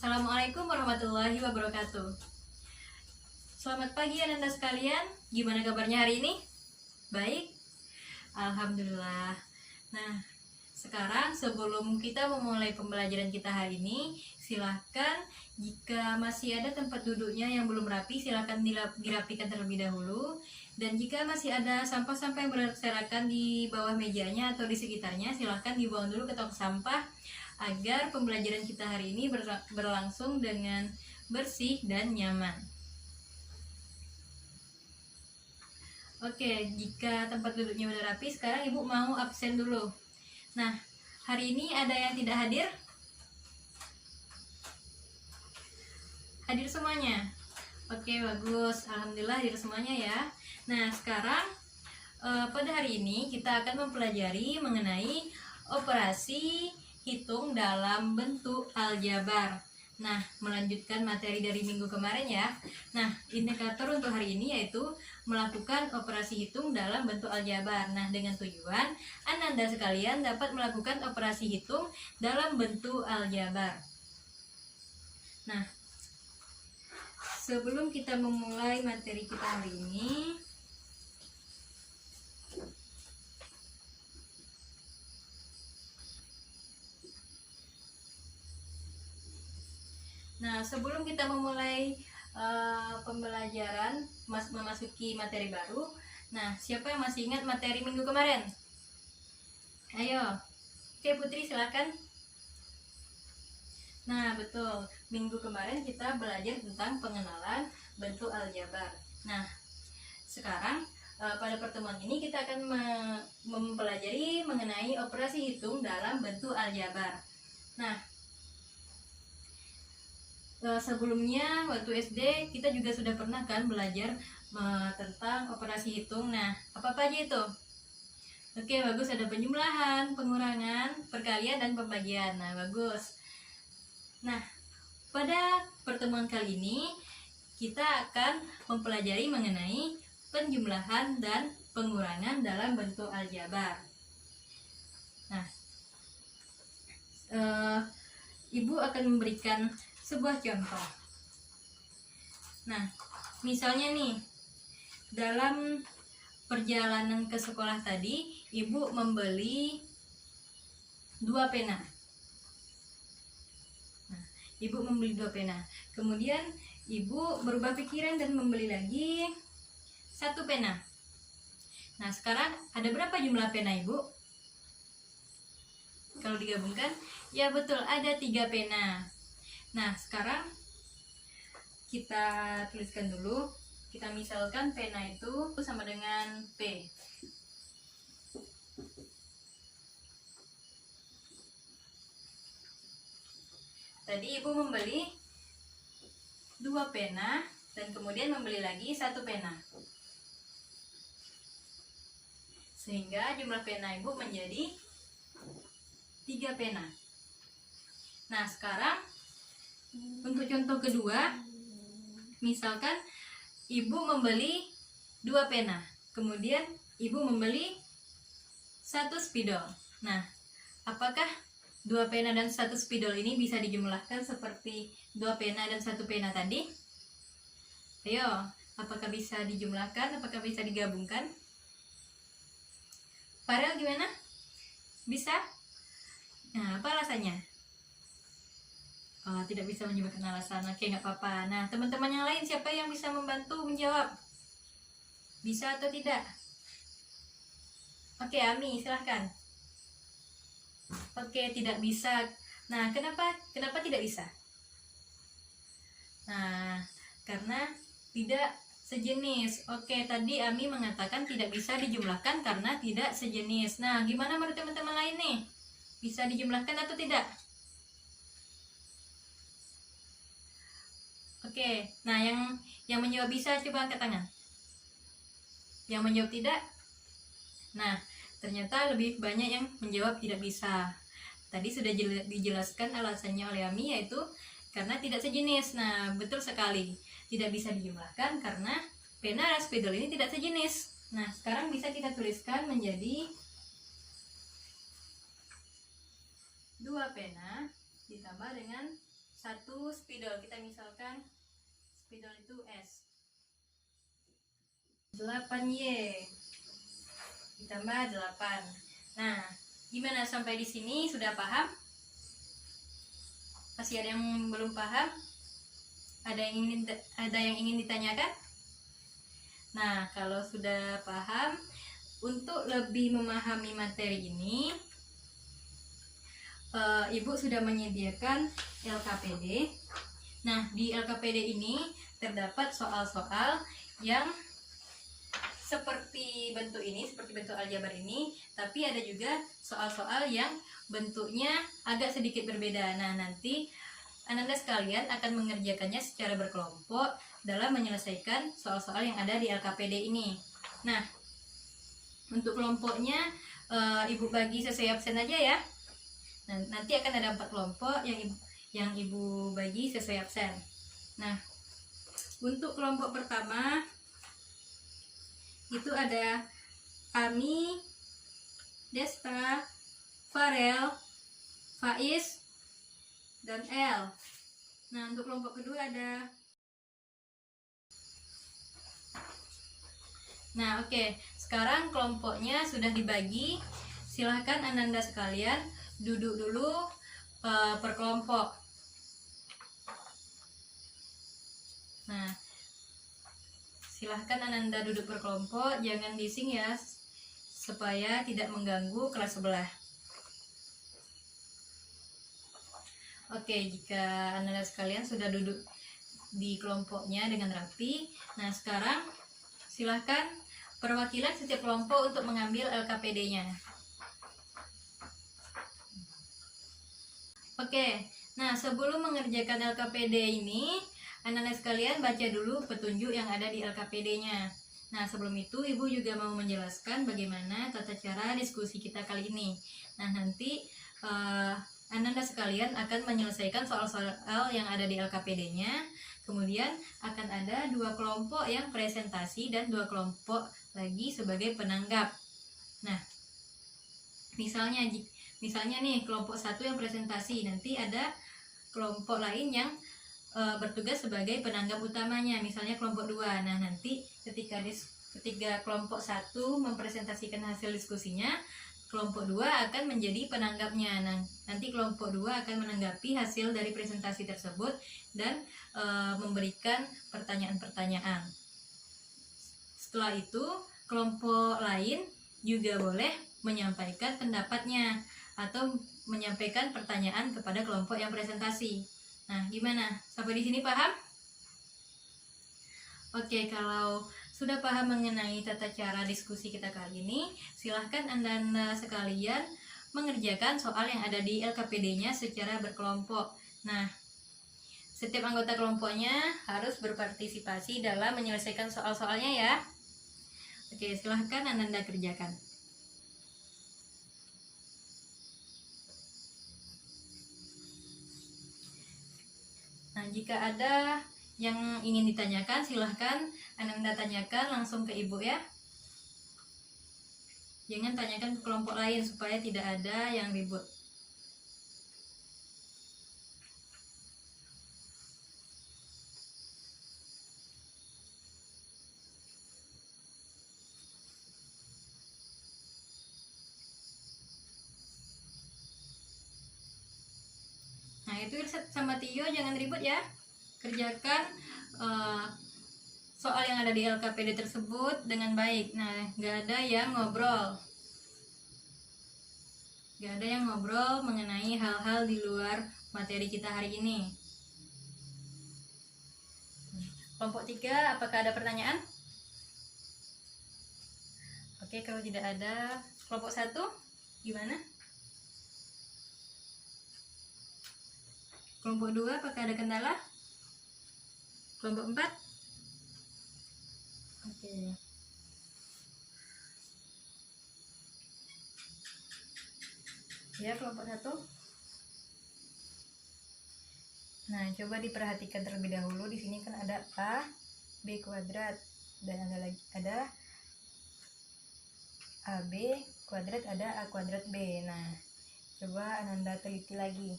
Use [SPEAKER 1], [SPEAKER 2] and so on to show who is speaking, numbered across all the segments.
[SPEAKER 1] Assalamualaikum warahmatullahi wabarakatuh. Selamat pagi Ananda sekalian. Gimana kabarnya hari ini? Baik? Alhamdulillah. Nah, sekarang sebelum kita memulai pembelajaran kita hari ini, silahkan jika masih ada tempat duduknya yang belum rapi, silahkan dirapikan terlebih dahulu. Dan jika masih ada sampah-sampah yang berserakan di bawah mejanya atau di sekitarnya, silahkan dibuang dulu ke tong sampah agar pembelajaran kita hari ini berlangsung dengan bersih dan nyaman. Oke, jika tempat duduknya udah rapi, sekarang Ibu mau absen dulu. Nah, hari ini ada yang tidak hadir? Hadir semuanya? Oke, bagus. Alhamdulillah hadir semuanya ya. Nah, sekarang pada hari ini kita akan mempelajari mengenai operasi hitung dalam bentuk aljabar. Nah, melanjutkan materi dari minggu kemarin ya. Nah, indikator untuk hari ini yaitu melakukan operasi hitung dalam bentuk aljabar. Nah, dengan tujuan Ananda sekalian dapat melakukan operasi hitung dalam bentuk aljabar. Nah, sebelum kita memulai materi kita hari ini, pembelajaran, memasuki materi baru. Nah, siapa yang masih ingat materi minggu kemarin? Ayo. Oke, Putri silakan. Nah, betul. Minggu kemarin kita belajar tentang pengenalan bentuk aljabar. Nah, sekarang pada pertemuan ini kita akan mempelajari mengenai operasi hitung dalam bentuk aljabar. Nah, sebelumnya waktu SD kita juga sudah pernah kan belajar tentang operasi hitung. Nah, apa aja itu? Oke, bagus, ada penjumlahan, pengurangan, perkalian, dan pembagian. Nah, bagus. Nah, pada pertemuan kali ini kita akan mempelajari mengenai penjumlahan dan pengurangan dalam bentuk aljabar. Nah, Ibu akan memberikan sebuah contoh. Nah, misalnya nih, dalam perjalanan ke sekolah tadi, Ibu membeli 2 pena. Nah, Ibu membeli 2 pena. Kemudian Ibu berubah pikiran dan membeli lagi 1 pena. Nah, sekarang ada berapa jumlah pena Ibu? Kalau digabungkan, ya betul, ada 3 pena. Nah, sekarang kita tuliskan dulu. Kita misalkan pena itu sama dengan P. Tadi Ibu membeli 2 pena dan kemudian membeli lagi 1 pena. Sehingga jumlah pena Ibu menjadi 3 pena. Nah, sekarang untuk contoh kedua, misalkan Ibu membeli 2 pena, kemudian Ibu membeli 1 spidol. Nah, apakah 2 pena dan 1 spidol ini bisa dijumlahkan seperti 2 pena dan 1 pena tadi? Ayo, apakah bisa dijumlahkan? Apakah bisa digabungkan? Farel gimana? Bisa? Nah, apa alasannya? Oh, tidak bisa menyebutkan alasan. Oke, nggak apa-apa. Nah, teman-teman yang lain siapa yang bisa membantu menjawab? Bisa atau tidak? Oke, Ami, silahkan. Oke, tidak bisa. Nah, kenapa tidak bisa? Nah, karena tidak sejenis. Oke, tadi Ami mengatakan tidak bisa dijumlahkan karena tidak sejenis. Nah, gimana menurut teman-teman lain nih? Bisa dijumlahkan atau tidak? Oke, nah yang menjawab bisa coba angkat tangan. Yang menjawab tidak? Nah, ternyata lebih banyak yang menjawab tidak bisa. Tadi sudah dijelaskan alasannya oleh Ami, yaitu karena tidak sejenis. Nah, betul sekali. Tidak bisa dijumlahkan karena pena dan spidol ini tidak sejenis. Nah, sekarang bisa kita tuliskan menjadi 2 pena ditambah dengan satu spidol. Kita misalkan spidol itu S. 8Y ditambah 8. Nah, gimana sampai di sini? Sudah paham? Masih ada yang belum paham? Ada yang ingin ditanyakan? Nah, kalau sudah paham, untuk lebih memahami materi ini, Ibu sudah menyediakan LKPD. Nah, di LKPD ini terdapat soal-soal yang seperti bentuk ini, seperti bentuk aljabar ini, tapi ada juga soal-soal yang bentuknya agak sedikit berbeda. Nah, nanti Ananda sekalian akan mengerjakannya secara berkelompok dalam menyelesaikan soal-soal yang ada di LKPD ini. Nah, untuk kelompoknya Ibu bagi sesuai absen aja ya. Nah, nanti akan ada 4 kelompok yang Ibu bagi sesuai absen. Nah, untuk kelompok pertama itu ada Ami, Desta, Farel, Faiz, dan L. Nah, untuk kelompok kedua ada. Nah, oke. Sekarang kelompoknya sudah dibagi. Silahkan Ananda sekalian duduk dulu per kelompok. Nah, silahkan Ananda duduk per kelompok. Jangan bising ya, supaya tidak mengganggu kelas sebelah. Oke, jika Ananda sekalian sudah duduk di kelompoknya dengan rapi, nah sekarang silahkan perwakilan setiap kelompok untuk mengambil LKPD-nya. Oke, nah sebelum mengerjakan LKPD ini, Ananda sekalian baca dulu petunjuk yang ada di LKPD-nya. Nah, sebelum itu Ibu juga mau menjelaskan bagaimana tata cara diskusi kita kali ini. Nah, nanti Ananda sekalian akan menyelesaikan soal-soal yang ada di LKPD-nya. Kemudian akan ada 2 kelompok yang presentasi dan 2 kelompok lagi sebagai penanggap. Nah, misalnya nih kelompok 1 yang presentasi, nanti ada kelompok lain yang bertugas sebagai penanggap utamanya, misalnya kelompok 2. Nah, nanti ketika kelompok 1 mempresentasikan hasil diskusinya, kelompok 2 akan menjadi penanggapnya. Nah, nanti kelompok 2 akan menanggapi hasil dari presentasi tersebut dan memberikan pertanyaan-pertanyaan. Setelah itu, kelompok lain juga boleh menyampaikan pendapatnya atau menyampaikan pertanyaan kepada kelompok yang presentasi. Nah, gimana? Sampai di sini paham? Oke, kalau sudah paham mengenai tata cara diskusi kita kali ini, silahkan Anda sekalian mengerjakan soal yang ada di LKPD-nya secara berkelompok. Nah, setiap anggota kelompoknya harus berpartisipasi dalam menyelesaikan soal-soalnya ya. Oke, silahkan Anda kerjakan. Nah, jika ada yang ingin ditanyakan, silahkan Anda tanyakan langsung ke Ibu ya. Jangan tanyakan ke kelompok lain supaya tidak ada yang ribut. Nah, itu Irsat sama Tio jangan ribut ya. Kerjakan soal yang ada di LKPD tersebut dengan baik. Nah, gak ada yang ngobrol. Gak ada yang ngobrol mengenai hal-hal di luar materi kita hari ini. Kelompok 3, apakah ada pertanyaan? Oke, kalau tidak ada. Kelompok 1, gimana? Kelompok 2, apakah ada kendala? Kelompok 4? Oke. Ya, kelompok 1. Nah, coba diperhatikan terlebih dahulu. Di sini kan ada A, B kuadrat. Dan ada AB kuadrat, ada A kuadrat B. Nah, coba Ananda teliti lagi.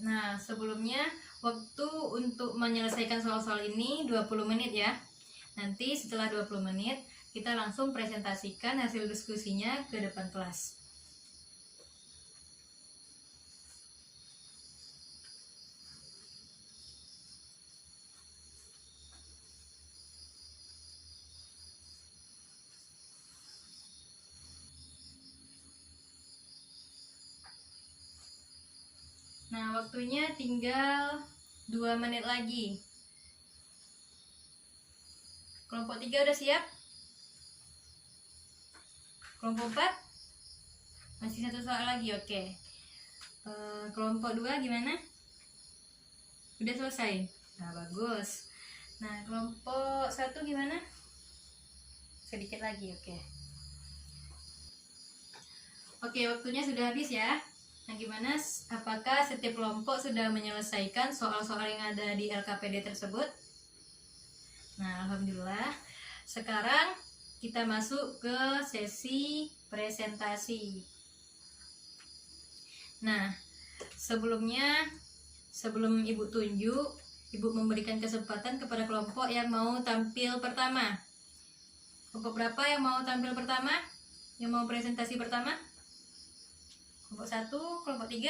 [SPEAKER 1] Nah, sebelumnya waktu untuk menyelesaikan soal-soal ini 20 menit ya. Nanti setelah 20 menit kita langsung presentasikan hasil diskusinya ke depan kelas. Nah, waktunya tinggal 2 menit lagi. Kelompok 3 udah siap? Kelompok 4? Masih satu soal lagi, oke. Kelompok 2 gimana? Udah selesai? Nah, bagus. Nah, kelompok 1 gimana? Sedikit lagi, oke. Oke, waktunya sudah habis ya. Nah, gimana? Apakah setiap kelompok sudah menyelesaikan soal-soal yang ada di LKPD tersebut? Nah, alhamdulillah. Sekarang kita masuk ke sesi presentasi. Nah, sebelum Ibu tunjuk, Ibu memberikan kesempatan kepada kelompok yang mau tampil pertama. Kelompok berapa yang mau tampil pertama? Yang mau presentasi pertama? Kelompok 1, kelompok 3,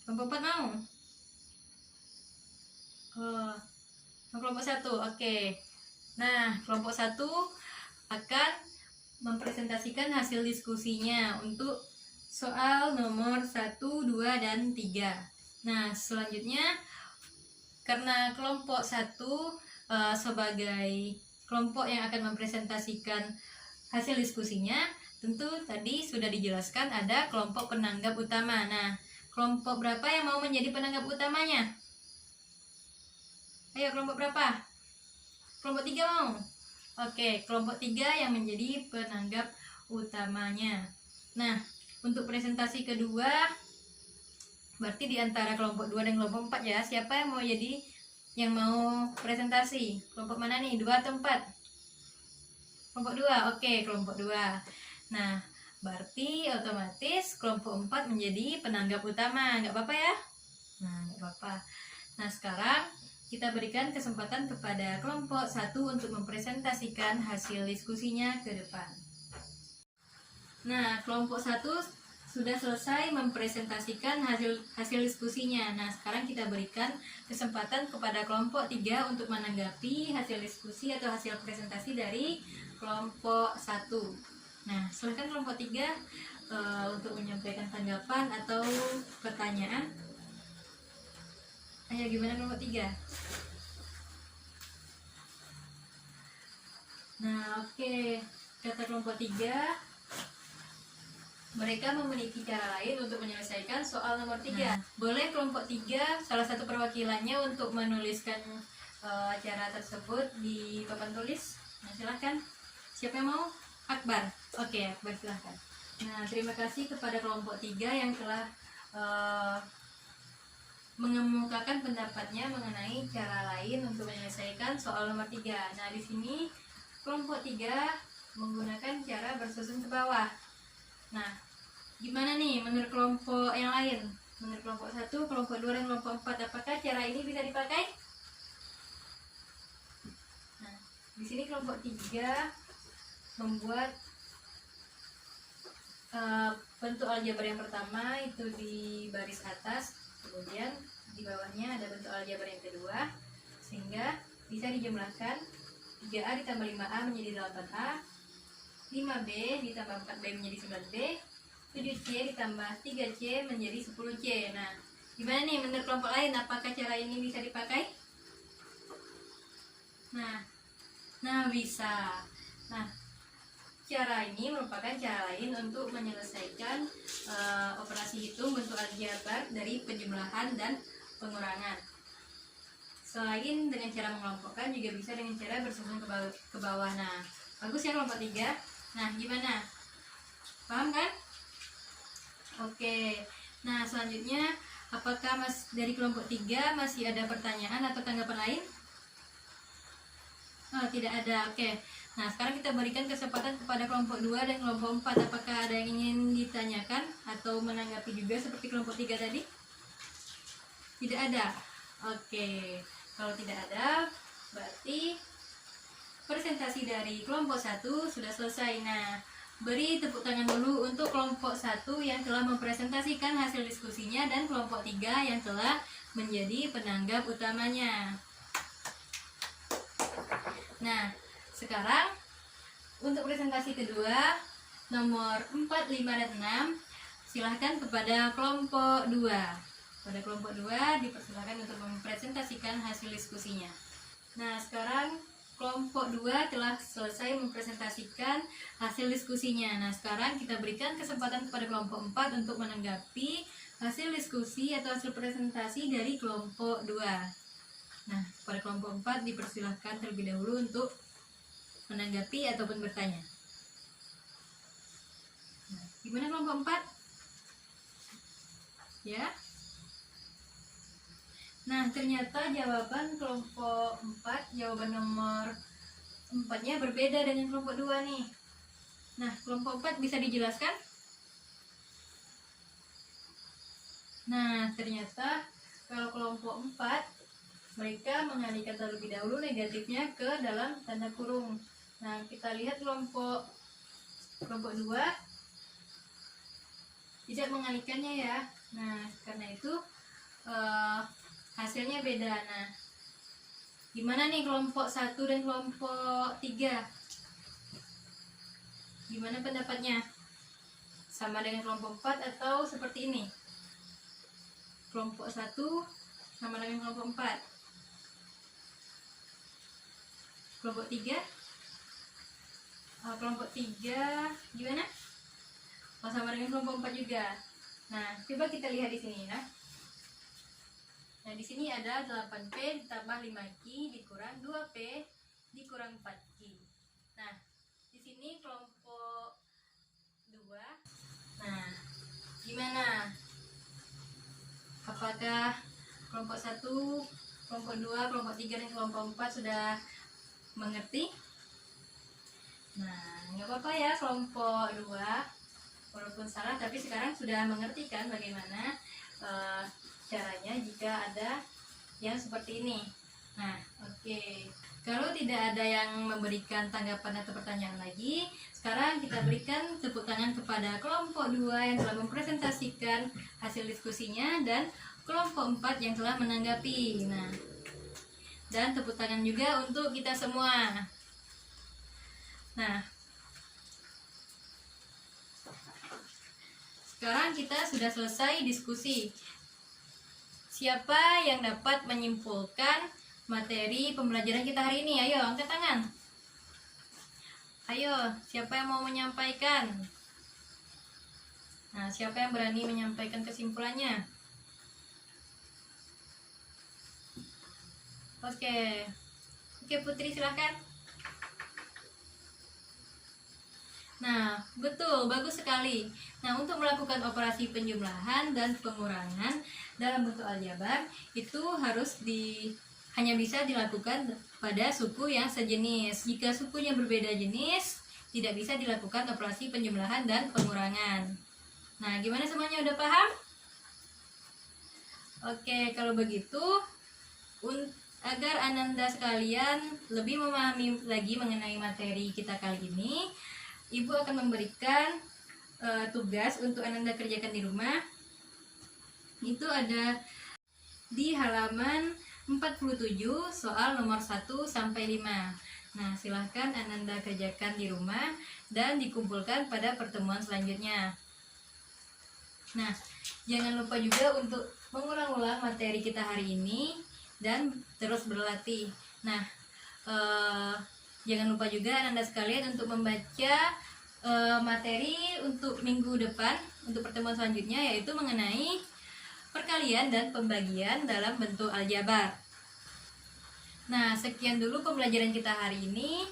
[SPEAKER 1] kelompok 4 mau? Oh, kelompok 1, oke. Nah, kelompok 1 akan mempresentasikan hasil diskusinya untuk soal nomor 1, 2, dan 3. Nah, selanjutnya karena kelompok 1 sebagai kelompok yang akan mempresentasikan hasil diskusinya, tentu tadi sudah dijelaskan ada kelompok penanggap utama. Nah, kelompok berapa yang mau menjadi penanggap utamanya? Ayo, kelompok berapa? Kelompok 3 mau? Oke, kelompok 3 yang menjadi penanggap utamanya. Nah, untuk presentasi kedua, berarti di antara kelompok 2 dan kelompok 4 ya, siapa yang mau presentasi? Kelompok mana nih? 2 atau 4? Kelompok 2, oke, kelompok 2. Nah, berarti otomatis kelompok 4 menjadi penanggap utama. Nggak apa-apa ya? Nah, nggak apa-apa. Nah, sekarang kita berikan kesempatan kepada kelompok 1 untuk mempresentasikan hasil diskusinya ke depan. Nah, kelompok 1 sudah selesai mempresentasikan hasil diskusinya. Nah, sekarang kita berikan kesempatan kepada kelompok 3 untuk menanggapi hasil diskusi atau hasil presentasi dari kelompok 1. Nah, silakan kelompok 3 untuk menyampaikan tanggapan atau pertanyaan. Ayo, gimana kelompok 3? Nah, oke. Kata kelompok 3, mereka memiliki cara lain untuk menyelesaikan soal nomor 3. Nah, boleh kelompok 3 salah satu perwakilannya untuk menuliskan cara tersebut di papan tulis? Nah, silahkan. Siapa yang mau? Akbar. Oke, Akbar, silahkan. Nah, terima kasih kepada kelompok 3 yang telah mengemukakan pendapatnya mengenai cara lain untuk menyelesaikan soal nomor 3. Nah, di sini kelompok 3 menggunakan cara bersusun ke bawah. Nah, gimana nih menurut kelompok yang lain? Menurut kelompok 1, kelompok 2, dan kelompok 4, apakah cara ini bisa dipakai? Nah, di sini kelompok 3 membuat bentuk aljabar yang pertama itu di baris atas, kemudian di bawahnya ada bentuk aljabar yang kedua, sehingga bisa dijumlahkan 3A ditambah 5A menjadi 8A, 5B ditambah 4B menjadi 9B, 7C ditambah 3C menjadi 10C. Nah, gimana nih menurut kelompok lain, apakah cara ini bisa dipakai? Nah, bisa. Nah, cara ini merupakan cara lain untuk menyelesaikan operasi hitung bentuk aljabar dari penjumlahan dan pengurangan. Selain dengan cara mengelompokkan, juga bisa dengan cara bersusun ke bawah. Nah, bagus ya kelompok 3. Nah, gimana? Paham kan? Oke. Nah, selanjutnya, apakah dari kelompok 3 masih ada pertanyaan atau tanggapan lain? Oh, tidak ada. Oke. Nah, sekarang kita berikan kesempatan kepada kelompok 2 dan kelompok 4. Apakah ada yang ingin ditanyakan atau menanggapi juga seperti kelompok 3 tadi? Tidak ada. Oke. Kalau tidak ada, berarti presentasi dari kelompok 1 sudah selesai. Nah, beri tepuk tangan dulu untuk kelompok 1 yang telah mempresentasikan hasil diskusinya dan kelompok 3 yang telah menjadi penanggap utamanya. Nah, sekarang untuk presentasi kedua nomor 4, 5, dan 6 silahkan kepada kelompok 2. Pada kelompok 2 dipersilakan untuk mempresentasikan hasil diskusinya. Nah, sekarang kelompok 2 telah selesai mempresentasikan hasil diskusinya. Nah, sekarang kita berikan kesempatan kepada kelompok 4 untuk menanggapi hasil diskusi atau hasil presentasi dari kelompok 2. Nah, pada kelompok 4 dipersilahkan terlebih dahulu untuk menanggapi ataupun bertanya. Nah, gimana kelompok 4? Ya. Nah, ternyata jawaban kelompok 4, jawaban nomor 4-nya berbeda dengan kelompok 2 nih. Nah, kelompok 4 bisa dijelaskan? Nah, ternyata kalau kelompok 4 mereka mengalihkan terlebih dahulu negatifnya ke dalam tanda kurung. Nah, kita lihat kelompok 2 tidak mengalihkannya ya. Nah, karena itu hasilnya beda. Nah, gimana nih kelompok 1 dan kelompok 3? Gimana pendapatnya? Sama dengan kelompok 4 atau seperti ini? Kelompok 1 sama dengan kelompok 4. Kelompok 3? Kelompok 3 gimana? Sama dengan kelompok 4 juga. Nah, coba kita lihat di sini ya. Nah, di sini ada 8P ditambah 5Q dikurang 2P dikurang 4Q. Nah, di sini kelompok 2. Nah, gimana? Apakah kelompok 1, kelompok 2, kelompok 3, dan kelompok 4 sudah mengerti? Nah, nggak apa-apa ya kelompok 2 walaupun salah, tapi sekarang sudah mengerti kan bagaimana caranya jika ada yang seperti ini. Nah, oke. Kalau tidak ada yang memberikan tanggapan atau pertanyaan lagi, sekarang kita berikan tepuk tangan kepada kelompok 2 yang telah mempresentasikan hasil diskusinya dan kelompok 4 yang telah menanggapi. Nah, dan tepuk tangan juga untuk kita semua. Nah, sekarang kita sudah selesai diskusi. Siapa yang dapat menyimpulkan materi pembelajaran kita hari ini? Ayo, angkat tangan. Ayo, siapa yang mau menyampaikan? Nah, siapa yang berani menyampaikan kesimpulannya? Oke, Putri silahkan. Nah, betul, bagus sekali. Nah, untuk melakukan operasi penjumlahan dan pengurangan dalam bentuk aljabar itu hanya bisa dilakukan pada suku yang sejenis. Jika sukunya berbeda jenis, tidak bisa dilakukan operasi penjumlahan dan pengurangan. Nah, gimana semuanya udah paham? Oke, kalau begitu agar Ananda sekalian lebih memahami lagi mengenai materi kita kali ini, Ibu akan memberikan tugas untuk Ananda kerjakan di rumah. Itu ada di halaman 47 soal nomor 1 sampai 5. Nah, silahkan Ananda kerjakan di rumah dan dikumpulkan pada pertemuan selanjutnya. Nah, jangan lupa juga untuk mengulang-ulang materi kita hari ini dan terus berlatih. Nah, jangan lupa juga Ananda sekalian untuk membaca materi untuk minggu depan, untuk pertemuan selanjutnya, yaitu mengenai perkalian dan pembagian dalam bentuk aljabar. Nah, sekian dulu pembelajaran kita hari ini.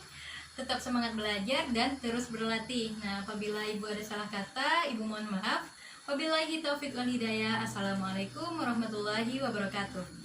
[SPEAKER 1] Tetap semangat belajar dan terus berlatih. Nah, apabila Ibu ada salah kata, Ibu mohon maaf. Wabillahi taufiq wal hidayah. Assalamualaikum warahmatullahi wabarakatuh.